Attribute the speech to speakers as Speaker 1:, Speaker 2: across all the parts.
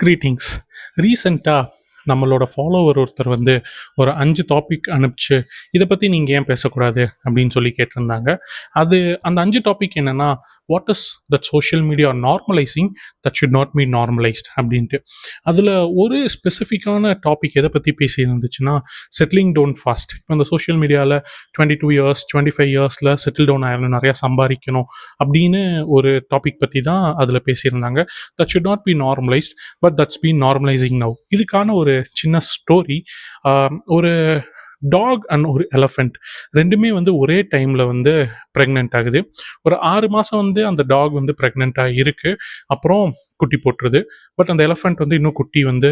Speaker 1: Greetings. ரீசெண்டாக நம்மளோட follower ஒருத்தர் வந்து ஒரு 5 டாபிக் அனுப்பிச்சு இதை பற்றி நீங்கள் ஏன் பேசக்கூடாது அப்படின்னு சொல்லி கேட்டிருந்தாங்க. அந்த 5 டாபிக் என்னென்னா, what is that social media normalising that should not be normalised அப்படின்ட்டு. அதில் ஒரு ஸ்பெசிஃபிக்கான டாபிக் எதை பற்றி பேசியிருந்துச்சுன்னா, செட்டிலிங் டவுன் ஃபாஸ்ட். இப்போ இந்த சோஷியல் மீடியாவில் 22 இயர்ஸ் 25 இயர்ஸில் செட்டில் டவுன் ஆகணும், நிறையா சம்பாதிக்கணும் அப்படின்னு ஒரு டாபிக் பற்றி தான் அதில் பேசியிருந்தாங்க. That should not be normalised but that's been normalising now. இதுக்கான ஒரு சின்ன ஸ்டோரி. ஒரு டாக் அண்ட் ஒரு எலஃபெண்ட் ரெண்டுமே வந்து ஒரே டைமில் வந்து ப்ரெக்னென்ட் ஆகுது. ஒரு 6 மாதம் வந்து அந்த டாக் வந்து ப்ரெக்னெண்ட்டாக இருக்குது. அப்புறம் குட்டி போட்டுருது. பட் அந்த எலஃபெண்ட் வந்து இன்னும் குட்டி வந்து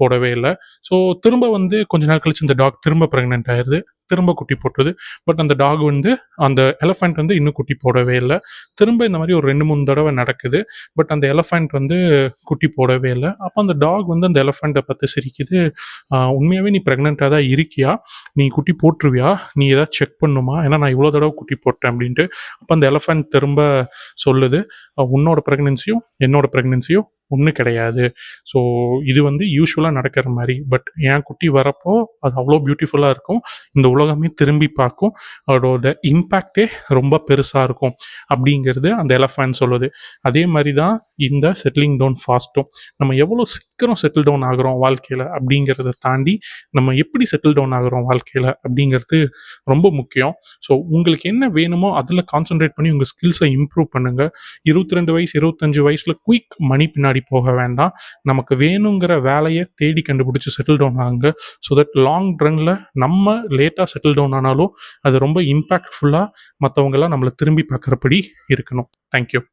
Speaker 1: போடவே இல்லை. ஸோ திரும்ப வந்து கொஞ்ச நாள் கழிச்சு இந்த டாக் திரும்ப ப்ரெக்னென்ட் ஆயிடுது, திரும்ப குட்டி போட்டுருது. பட் அந்த டாக் வந்து அந்த எலஃபெண்ட் வந்து இன்னும் குட்டி போடவே இல்லை. திரும்ப இந்த மாதிரி ஒரு 2-3 தடவை நடக்குது. பட் அந்த எலஃபெண்ட் வந்து குட்டி போடவே இல்லை. அப்போ அந்த டாக் வந்து அந்த எலஃபெண்ட்டை பார்த்து சிரிக்குது, உண்மையாகவே நீ ப்ரெக்னெண்ட்டாக தான் இருக்கியா, நீ குட்டி போட்டுருவியா, நீ ஏதாவது செக் பண்ணுமா, ஏன்னா நான் இவ்வளோ தடவை குட்டி போட்டேன் அப்படின்ட்டு. அப்போ அந்த எலஃபெண்ட் திரும்ப சொல்லுது, உன்னோட ப்ரெக்னென்சியும் என்னோட ப்ரெக்னென்சியும் ஒன்று கிடையாது. ஸோ இது வந்து யூஸ்வலாக நடக்கிற மாதிரி. பட் என் குட்டி வரப்போ அது அவ்வளோ பியூட்டிஃபுல்லாக இருக்கும், இந்த உலகமே திரும்பி பார்க்கும், அதோட இம்பேக்டே ரொம்ப பெருசாக இருக்கும் அப்படிங்கிறது அந்த எலஃபெண்ட் சொல்லுது. அதே மாதிரி தான் இந்த செட்டிலிங் டவுன் ஃபாஸ்ட்டும். நம்ம எவ்வளோ சீக்கிரம் செட்டில் டவுன் ஆகிறோம் வாழ்க்கையில் அப்படிங்கிறத தாண்டி நம்ம எப்படி செட்டில் டவுன் ஆகிறோம் வாழ்க்கையில் அப்படிங்கிறது ரொம்ப முக்கியம். ஸோ உங்களுக்கு என்ன வேணுமோ அதில் கான்சென்ட்ரேட் பண்ணி உங்கள் ஸ்கில்ஸை இம்ப்ரூவ் பண்ணுங்கள். 22 வயசு 25 வயசில் குயிக் மணி பின்னாடி போக வேண்டாம். நமக்கு வேணுங்கிற வேலையை தேடி கண்டுபிடிச்சி செட்டில் டவுன் ஆகுங்க. ஸோ தட் லாங் ரன்னில் நம்ம லேட்டாக செட்டில் டவுன் ஆனாலும் அது ரொம்ப இம்பேக்ட்ஃபுல்லாக மற்றவங்களாம் நம்மளை திரும்பி பார்க்குறபடி இருக்கணும். தேங்க்யூ.